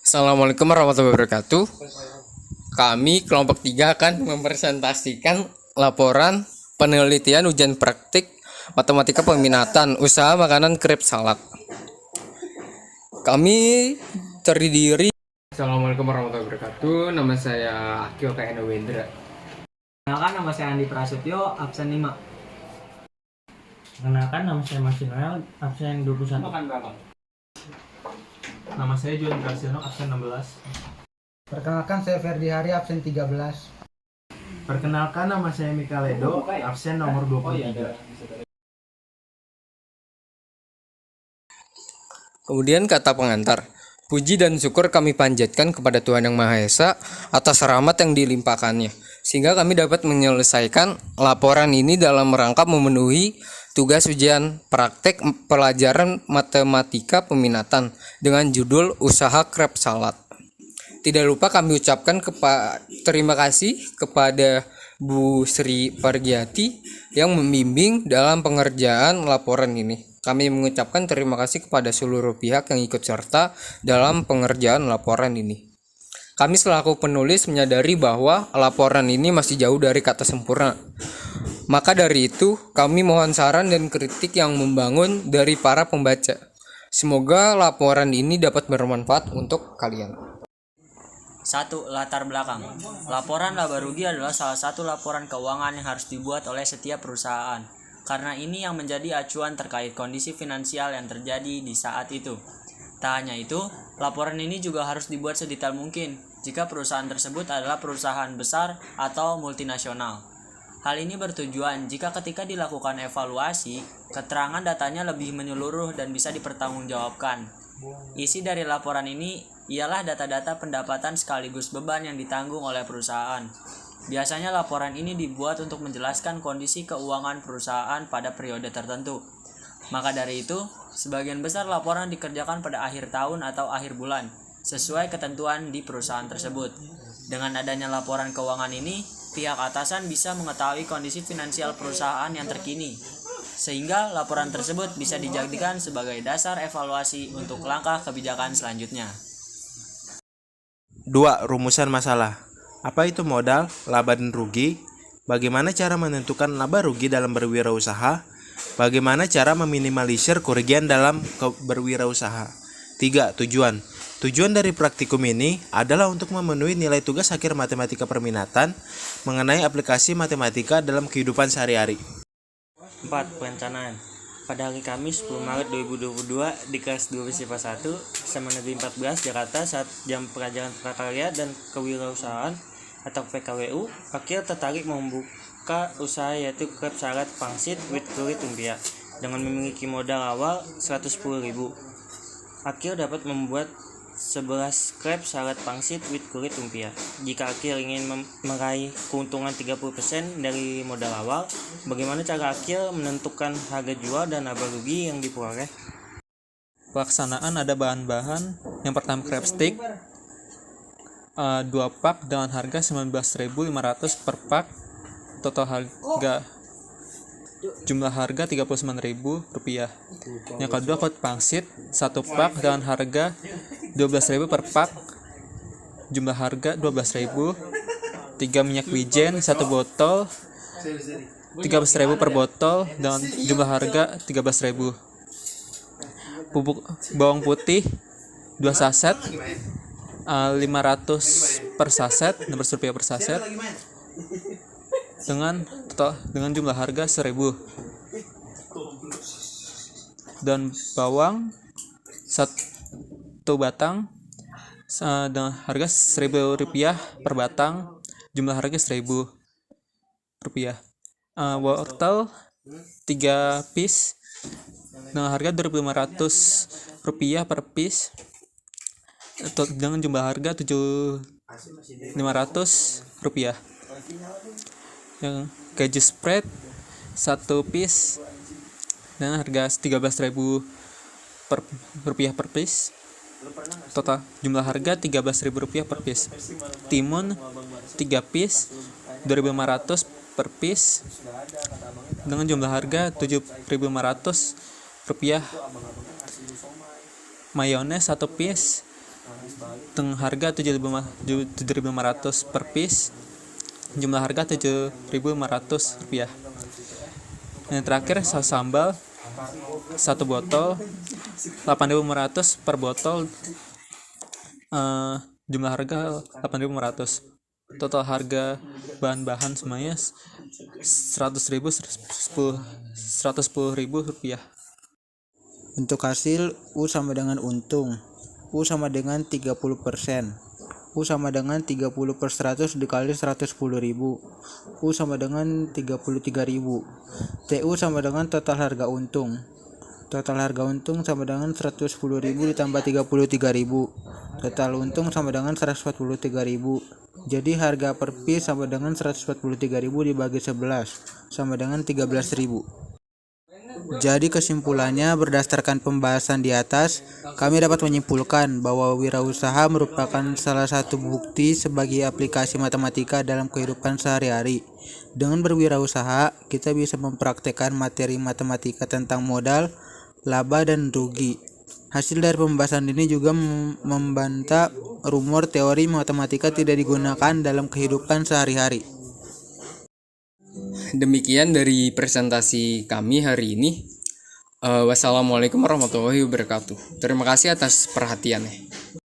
Assalamualaikum warahmatullahi wabarakatuh. Kami kelompok 3 akan mempresentasikan laporan penelitian ujian praktik matematika peminatan usaha makanan krep salad. Kami terdiri. Assalamualaikum warahmatullahi wabarakatuh. Nama saya Akil K.N. Wendra. Perkenalkan, nama saya Andi Prasetyo, absen 5. Perkenalkan, nama saya Mas Noel, absen 21. Nama saya Juan Prasiono, absen 16. Perkenalkan, saya Ferdi Hari, absen 13. Perkenalkan, nama saya Mika Ledo, absen nomor 23. Kemudian kata pengantar. Puji dan syukur kami panjatkan kepada Tuhan Yang Maha Esa atas rahmat yang dilimpahkannya, sehingga kami dapat menyelesaikan laporan ini dalam rangka memenuhi tugas ujian praktek pelajaran matematika peminatan dengan judul Usaha Krep Salad. Tidak lupa kami ucapkan terima kasih kepada Bu Sri Pargiati yang membimbing dalam pengerjaan laporan ini. Kami mengucapkan terima kasih kepada seluruh pihak yang ikut serta dalam pengerjaan laporan ini. Kami selaku penulis menyadari bahwa laporan ini masih jauh dari kata sempurna. Maka dari itu, kami mohon saran dan kritik yang membangun dari para pembaca. Semoga laporan ini dapat bermanfaat untuk kalian. 1. Latar belakang. Laporan laba rugi adalah salah satu laporan keuangan yang harus dibuat oleh setiap perusahaan, karena ini yang menjadi acuan terkait kondisi finansial yang terjadi di saat itu. Tak hanya itu, laporan ini juga harus dibuat sedetail mungkin jika perusahaan tersebut adalah perusahaan besar atau multinasional. Hal ini bertujuan jika ketika dilakukan evaluasi, keterangan datanya lebih menyeluruh dan bisa dipertanggungjawabkan. Isi dari laporan ini ialah data-data pendapatan sekaligus beban yang ditanggung oleh perusahaan. Biasanya laporan ini dibuat untuk menjelaskan kondisi keuangan perusahaan pada periode tertentu. Maka dari itu, sebagian besar laporan dikerjakan pada akhir tahun atau akhir bulan, sesuai ketentuan di perusahaan tersebut. Dengan adanya laporan keuangan ini, pihak atasan bisa mengetahui kondisi finansial perusahaan yang terkini, sehingga laporan tersebut bisa dijadikan sebagai dasar evaluasi untuk langkah kebijakan selanjutnya. 2. Rumusan masalah. Apa itu modal, laba dan rugi? Bagaimana cara menentukan laba rugi dalam berwirausaha? Bagaimana cara meminimalisir kerugian dalam berwirausaha? 3. Tujuan. Tujuan dari praktikum ini adalah untuk memenuhi nilai tugas akhir matematika perminatan mengenai aplikasi matematika dalam kehidupan sehari-hari. 4. Perencanaan. Pada hari Kamis 10 Maret 2022 di kelas 2 Sifat 1 SMA Negeri 14 Jakarta saat jam pelajaran prakarya dan kewirausahaan atau PKWU, Akil tertarik membuka usaha yaitu krep salad pangsit with kulit lumpia dengan memiliki modal awal 110.000. Akil dapat membuat 11 krep salad pangsit with kulit lumpia. Jika Akil ingin meraih keuntungan 30% dari modal awal, bagaimana cara Akil menentukan harga jual dan laba rugi yang diperoleh? Pelaksanaan ada bahan-bahan. Yang pertama crab stick 2 pak dengan harga 19.500 per pak. Total harga jumlah harga Rp39.000. Yang kedua kulit pangsit 1 pak dengan harga 12.000 per pak. Jumlah harga 12.000. 3 minyak wijen 1 botol 13.000 per botol dengan jumlah harga 13.000. Bubuk bawang putih 2 saset 500 per saset, Rp16 per saset dengan jumlah harga 1.000. Dan bawang 1 batang dengan harga Rp1.000 per batang, jumlah harga Rp1.000. Wortel 3 piece dengan harga Rp2.500 per piece dengan jumlah harga Rp7.500. Yang keju spread 1 piece dengan harga Rp13.000 per piece. Total jumlah harga Rp13.000 per piece. Timun 3 piece Rp2.500 per piece dengan jumlah harga Rp7.500. Mayones 1 piece dengan harga 7.500 per piece. Jumlah harga 7.500 rupiah. Yang terakhir saus sambal 1 botol 8.500 per botol. Jumlah harga 8.500. Total harga bahan-bahan semuanya 110.000 rupiah. Untuk hasil U sama dengan untung. U sama dengan 30%. U sama dengan 30 per 100 dikali 110.000. U sama dengan 33.000. TU sama dengan total harga untung. Total harga untung sama dengan 110.000 ditambah 33.000. Total untung sama dengan 143.000. Jadi harga per piece sama dengan 143.000 dibagi 11 sama dengan 13.000. Jadi kesimpulannya, berdasarkan pembahasan di atas, kami dapat menyimpulkan bahwa wirausaha merupakan salah satu bukti sebagai aplikasi matematika dalam kehidupan sehari-hari. Dengan berwirausaha, kita bisa mempraktekkan materi matematika tentang modal, laba, dan rugi. Hasil dari pembahasan ini juga membantah rumor teori matematika tidak digunakan dalam kehidupan sehari-hari. Demikian dari presentasi kami hari ini. Wassalamualaikum warahmatullahi wabarakatuh. Terima kasih atas perhatiannya.